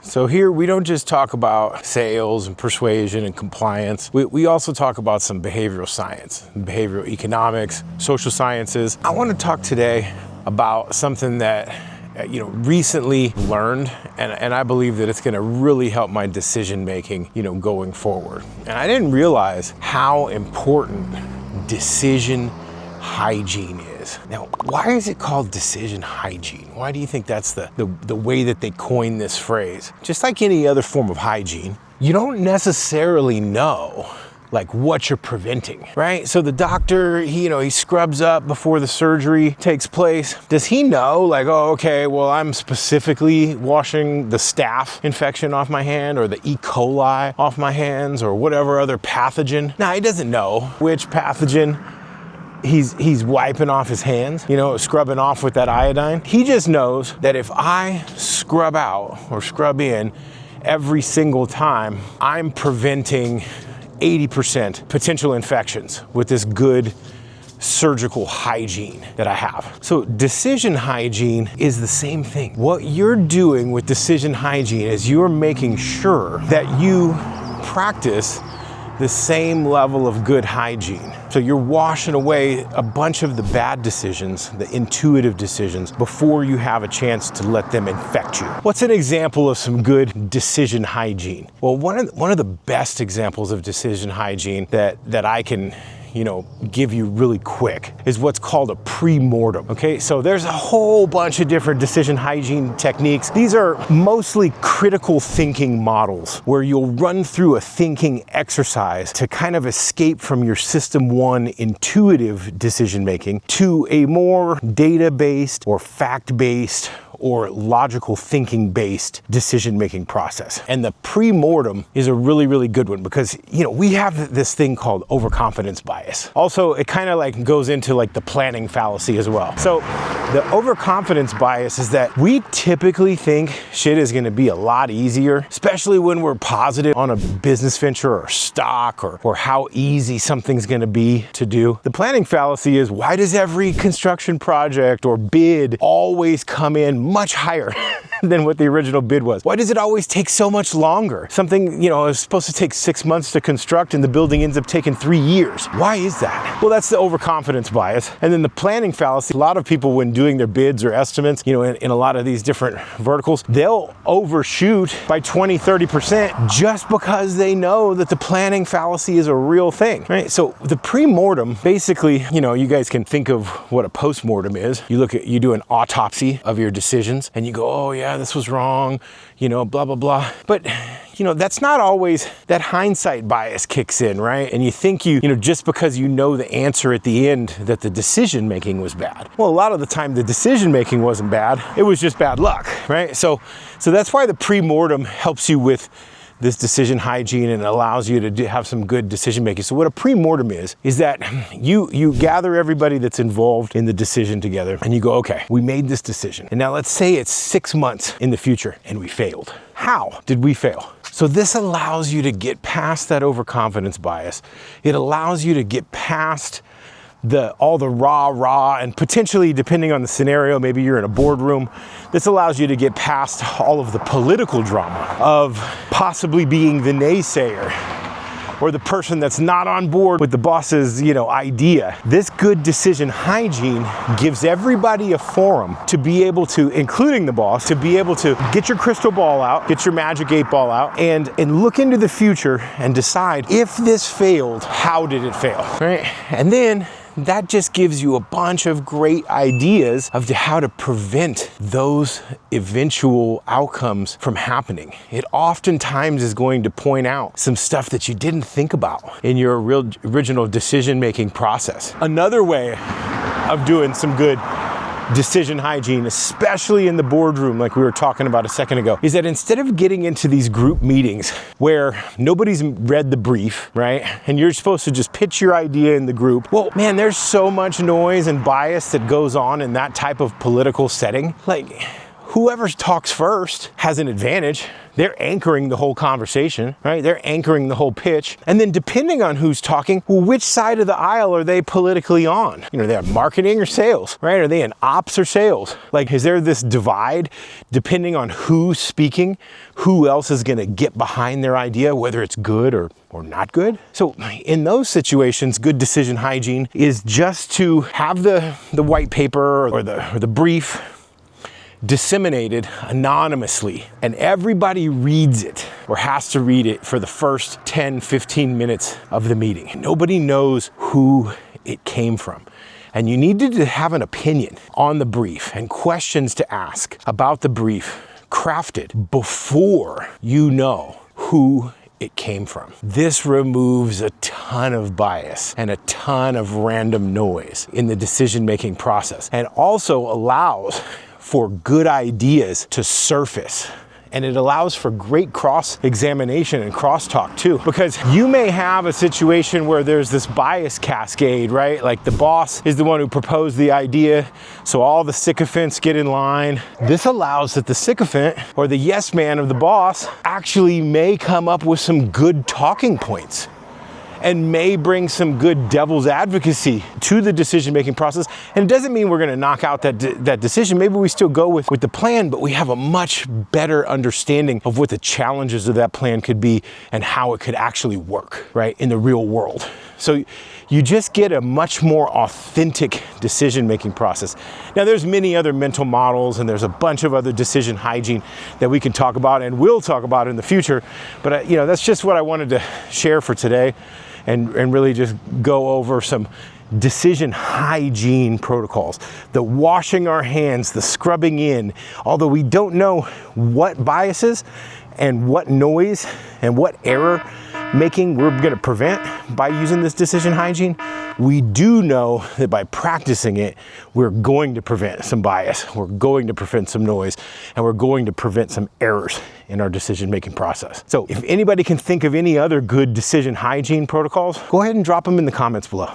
So here we don't just talk about sales and persuasion and compliance. We also talk about some behavioral science, behavioral economics, social sciences. I want to talk today about something that recently learned, and I believe that it's going to really help my decision making, going forward. And I didn't realize how important decision hygiene is. Now, why is it called decision hygiene? Why do you think that's the way that they coined this phrase? Just like any other form of hygiene, you don't necessarily know like what you're preventing, right? So the doctor, he scrubs up before the surgery takes place. Does he know like, oh, okay, well, I'm specifically washing the staph infection off my hand or the E. coli off my hands or whatever other pathogen? Now, he doesn't know which pathogen he's wiping off his hands, scrubbing off with that iodine. He just knows that if I scrub out or scrub in every single time, I'm preventing 80% potential infections with this good surgical hygiene that I have. So decision hygiene is the same thing. What you're doing with decision hygiene is you're making sure that you practice the same level of good hygiene. So you're washing away a bunch of the bad decisions, the intuitive decisions, before you have a chance to let them infect you. What's an example of some good decision hygiene? Well, one of the best examples of decision hygiene that I can give you really quick is what's called a pre-mortem. Okay, so there's a whole bunch of different decision hygiene techniques. These are mostly critical thinking models where you'll run through a thinking exercise to kind of escape from your system one intuitive decision making to a more data-based or fact-based or logical thinking based decision making process. And the pre-mortem is a really, really good one because, we have this thing called overconfidence bias. Also, it kind of like goes into like the planning fallacy as well. So the overconfidence bias is that we typically think shit is going to be a lot easier, especially when we're positive on a business venture or stock or how easy something's going to be to do. The planning fallacy is, why does every construction project or bid always come in much higher than what the original bid was? Why does it always take so much longer? Something, is supposed to take 6 months to construct and the building ends up taking 3 years. Why is that? Well, that's the overconfidence bias. And then the planning fallacy, a lot of people when doing their bids or estimates, in a lot of these different verticals, they'll overshoot by 20-30% just because they know that the planning fallacy is a real thing, right? So the pre-mortem, basically, you guys can think of what a post-mortem is. You do an autopsy of your decisions and you go, oh yeah, this was wrong, blah, blah, blah. But, that's not always, that hindsight bias kicks in, right? And you think just because you know the answer at the end that the decision making was bad. Well, a lot of the time the decision making wasn't bad. It was just bad luck, right? So that's why the pre-mortem helps you with this decision hygiene and allows you to have some good decision making. So what a pre-mortem is that you gather everybody that's involved in the decision together and you go, okay, we made this decision. And now let's say it's 6 months in the future and we failed. How did we fail? So this allows you to get past that overconfidence bias. It allows you to get past all the rah, and potentially, depending on the scenario, maybe you're in a boardroom, this allows you to get past all of the political drama of possibly being the naysayer or the person that's not on board with the boss's, idea. This good decision hygiene gives everybody a forum to be able to, including the boss, to be able to get your crystal ball out, get your magic 8 ball out, and look into the future and decide, if this failed, how did it fail, right? And then that just gives you a bunch of great ideas of how to prevent those eventual outcomes from happening. It oftentimes is going to point out some stuff that you didn't think about in your original decision-making process. Another way of doing some good decision hygiene, especially in the boardroom, like we were talking about a second ago, is that instead of getting into these group meetings where nobody's read the brief, right? And you're supposed to just pitch your idea in the group. Well, man, there's so much noise and bias that goes on in that type of political setting. Like, whoever talks first has an advantage. They're anchoring the whole conversation, right? They're anchoring the whole pitch. And then depending on who's talking, well, which side of the aisle are they politically on? You know, they're marketing or sales, right? Are they in ops or sales? Like, is there this divide depending on who's speaking, who else is gonna get behind their idea, whether it's good or not good? So in those situations, good decision hygiene is just to have the white paper or the brief disseminated anonymously, and everybody reads it or has to read it for the first 10, 15 minutes of the meeting. Nobody knows who it came from. And you need to have an opinion on the brief and questions to ask about the brief crafted before you know who it came from. This removes a ton of bias and a ton of random noise in the decision-making process, and also allows for good ideas to surface. And it allows for great cross-examination and crosstalk too, because you may have a situation where there's this bias cascade, right? Like the boss is the one who proposed the idea, so all the sycophants get in line. This allows that the sycophant or the yes man of the boss actually may come up with some good talking points and may bring some good devil's advocacy to the decision-making process. And it doesn't mean we're gonna knock out that decision. Maybe we still go with the plan, but we have a much better understanding of what the challenges of that plan could be and how it could actually work, right, in the real world. So you just get a much more authentic decision-making process. Now, there's many other mental models, and there's a bunch of other decision hygiene that we can talk about and will talk about in the future. But you know, that's just what I wanted to share for today, and really just go over some decision hygiene protocols. The washing our hands, the scrubbing in, although we don't know what biases and what noise and what error making we're going to prevent by using this decision hygiene, we do know that by practicing it, we're going to prevent some bias, we're going to prevent some noise, and we're going to prevent some errors in our decision-making process. So if anybody can think of any other good decision hygiene protocols, go ahead and drop them in the comments below.